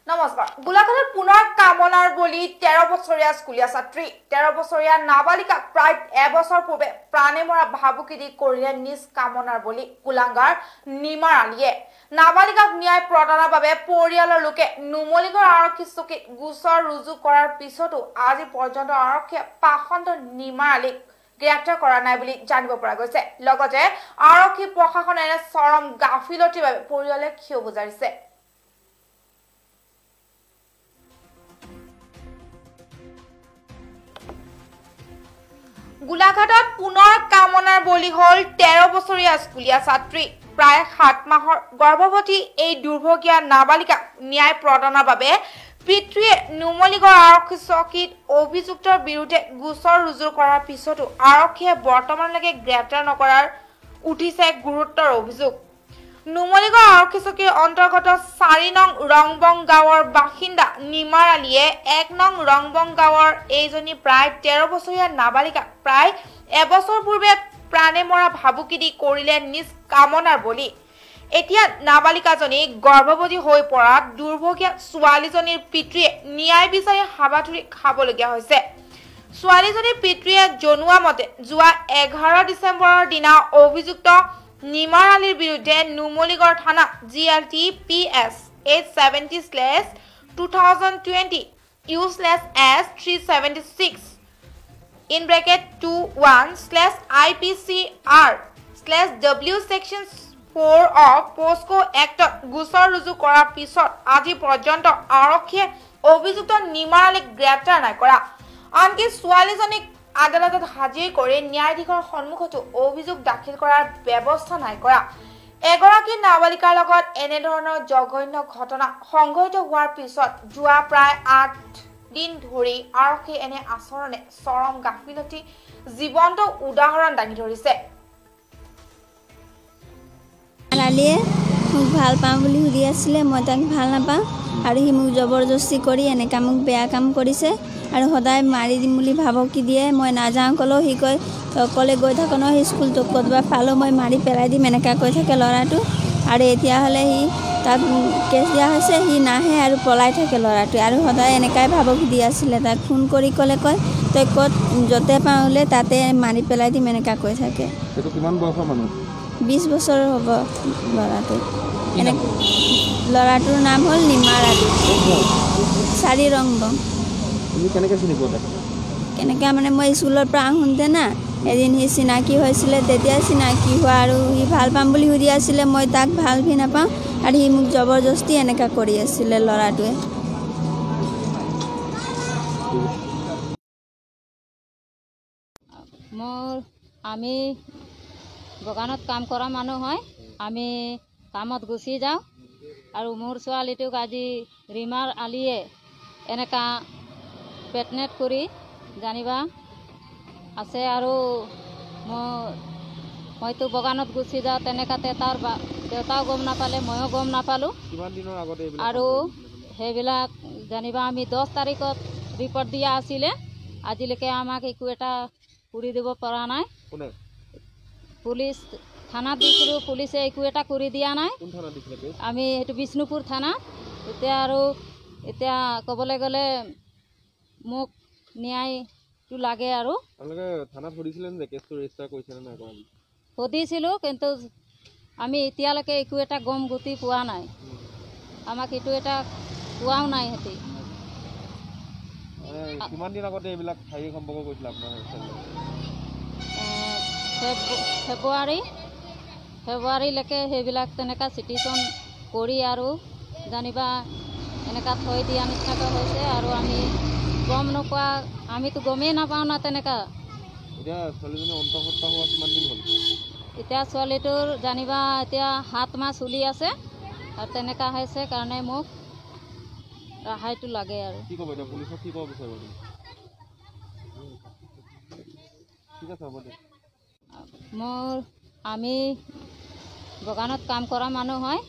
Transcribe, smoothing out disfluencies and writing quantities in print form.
নমস্কাৰ গোলাঘাটত পুনৰ কামনাৰ বলি 13 বছৰীয়া স্কুলীয়া ছাত্ৰী 13 বছৰীয়া নাবালিকা প্ৰায় এবছৰ পূৰ্বে প্ৰাণে মৰা ভাবুকি দি কৰিলে নিজ কামনাৰ বলি কুলাঙ্গাৰ নিমাৰ আলীয়ে নাবালিকাক ন্যায় প্ৰদানৰ বাবে পৰিয়ালৰ লোকে নুমলীগড় আৰক্ষী চকীত গোচৰ ৰুজু কৰাৰ পিছতো আজি পৰ্যন্ত আৰক্ষীয়ে পাখণ্ড নিমাৰ আলীক গ্ৰেপ্তাৰ কৰা নাই বুলি জানিব পৰা গৈছে লগতে আৰক্ষী প্ৰশাসনে চৰম গাফিলতিৰ বাবে পৰিয়ালে ক্ষোভ বুজাইছে গোলাঘাটত পুনৰ কামনাৰ বলি হল 13 বছৰীয়া স্কুলীয়া ছাত্ৰী প্ৰায় 7 মাহৰ গৰ্ভৱতী এই দুৰ্ভগীয়া নাবালিকাক ন্যায় প্ৰদানৰ বাবে পিতৃয়ে নুমলীগড় আৰক্ষী চকীত অভিযুক্তৰ বিৰুদ্ধে গোচৰ ৰুজু কৰাৰ পিছতো আৰক্ষীয়ে বৰ্তমানলৈকে গ্ৰেপ্তাৰ নকৰাৰ উঠিছে গুৰুতৰ অভিযোগ নুমলীগড় আৰক্ষী চকীৰ অন্তৰ্গত 4 নং ৰংবং গাঁৱৰ বাসিন্দা নিমাৰ আলীয়ে 1 নং ৰংবং গাঁৱৰ এইজনী প্ৰায় 13 বছৰীয়া নাবালিকা প্ৰায় এবছৰ পূৰ্বে প্ৰাণে মৰা ভাবুকি দি কৰিলে নিজ কামনাৰ বলি এতিয়া নাবালিকাজনী গৰ্ভৱতী হৈ পৰা দুৰ্ভগীয়া ছোৱালীজনীৰ পিতৃয়ে ন্যায় বিচাৰি হাবাথুৰি খাবলগীয়া হৈছে ছোৱালীজনীৰ পিতৃয়ে জনোৱা মতে যোৱা 11 ডিচেম্বৰৰ দিনা অভিযুক্ত নিমাৰ আলীৰ বিৰুদ্ধে নুমলীগড় থানা GLT PS 870/2020 U/S376 (21/IPCR/W Section 4 of POSCO Act গোচৰ ৰুজু কৰাৰ পিছত আজি পৰ্যন্ত আৰক্ষীয়ে অভিযুক্ত নিমাৰ আলীক গ্ৰেপ্তাৰ নাই কৰা আনকি ছোৱালীজনীক আদালতত হাজিৰ কৰি ন্যায়াধীশৰ সন্মুখতো অভিযোগ দাখিল কৰাৰ ব্যৱস্থা নাই কৰা এগৰাকী নাবালিকাৰ লগত এনে ধৰণৰ জঘন্য ঘটনা সংঘটিত হোৱাৰ পিছত যোৱা প্ৰায় 8 দিন ধৰি আৰক্ষী এনে আচৰণে চৰম গাফিলতি জীৱন্ত উদাহৰণ দাঙি ধৰিছে আলীয়ে মোক ভাল পাওঁ বুলি সুধি আছিলে মই তাক ভাল নাপাওঁ আৰু সি মোক জবৰদস্তি কৰি এনেকা মোক বেয়া কাম কৰিছে আৰু সদায় মাৰি দিম বুলি ভাবকি দিয়ে মই নাযাওঁ ক'লেও সি কয় অকলে গৈ থাকো ন স্কুলটো ক'ৰবাত পালো মই মাৰি পেলাই দিম এনেকা কৈ থাকে ল'ৰাটো আৰু এতিয়া হ'লে সি তাক কেছ দিয়া হৈছে সি নাহে আৰু পলাই থাকে ল'ৰাটোৱে আৰু সদায় এনেকাই ভাবকি দি আছিলে তাক ফোন কৰি ক'লে কয় তই ক'ত য'তে পাওঁলে তাতে মাৰি পেলাই দিম এনেকা কৈ থাকে এইটো কিমান বয়সৰ মানুহ 20 বছৰ হ'ব ল'ৰাটো এনে ল'ৰাটোৰ নাম হ'ল নিমাৰ আলী 4 ৰংবং তুমি কেনেকৈ চিনি পোৱা কেনেকৈ মানে মই স্কুলৰ পৰা আহোঁতে না এদিন সি চিনাকি হৈছিলে তেতিয়া চিনাকি হোৱা আৰু সি ভাল পাম বুলি সুধি আছিলে মই তাক ভাল ভি নাপাওঁ আৰু সি মোক জবৰদস্তি এনেকা কৰি আছিলে ল'ৰাটোৱে আমি বাগানত কাম কৰা মানুহ হয় আমি কামত গুচি যাওঁ আৰু মোৰ ছোৱালীটোক আজি ৰিমাৰ আলীয়ে এনেকা পেটনেট কৰি জানিবা আছে আৰু মইতো বাগানত গুচি যাওঁ তেনেকাতে তাৰ দেউতাও গম নাপালে ময়ো গম নাপালোঁ আৰু সেইবিলাক জানিবা আমি 10 তাৰিখত ৰিপৰ্ট দিয়া আছিলে আজিলৈকে আমাক একো এটা কৰি দিব পৰা নাই পুলিচ থানাত দিছিলোঁ পুলিচে একো এটা কৰি দিয়া নাই আমি এইটো বিষ্ণুপুৰ থানা এতিয়া ক'বলৈ গ'লে মোক ন্যায়টো লাগে আৰু সুধিছিলোঁ কিন্তু আমি এতিয়ালৈকে একো এটা গম গতি পোৱা নাই আমাক এইটো এটা পোৱাও নাই সিহঁতি কিমান দিন আগতে এইবিলাক ঠাই সম্পৰ্ক কৰিছিল আপোনাৰ ফেব্ৰুৱাৰীলৈকে সেইবিলাক তেনেকুৱা চিটিশ্যন কৰি আৰু জানিবা এনেকুৱা থৈ দিয়া নিচিনাকৈ হৈছে আৰু আমি গম নোপোৱা আমিতো গমেই নাপাওঁ না তেনেকুৱা এতিয়া ছোৱালীটোৰ জানিবা এতিয়া 7 মাহ চলি আছে আৰু তেনেকুৱা হৈছে কাৰণে মোক ৰেহাইটো লাগে আৰু আমি বাগানত কাম কৰা মানুহ হয়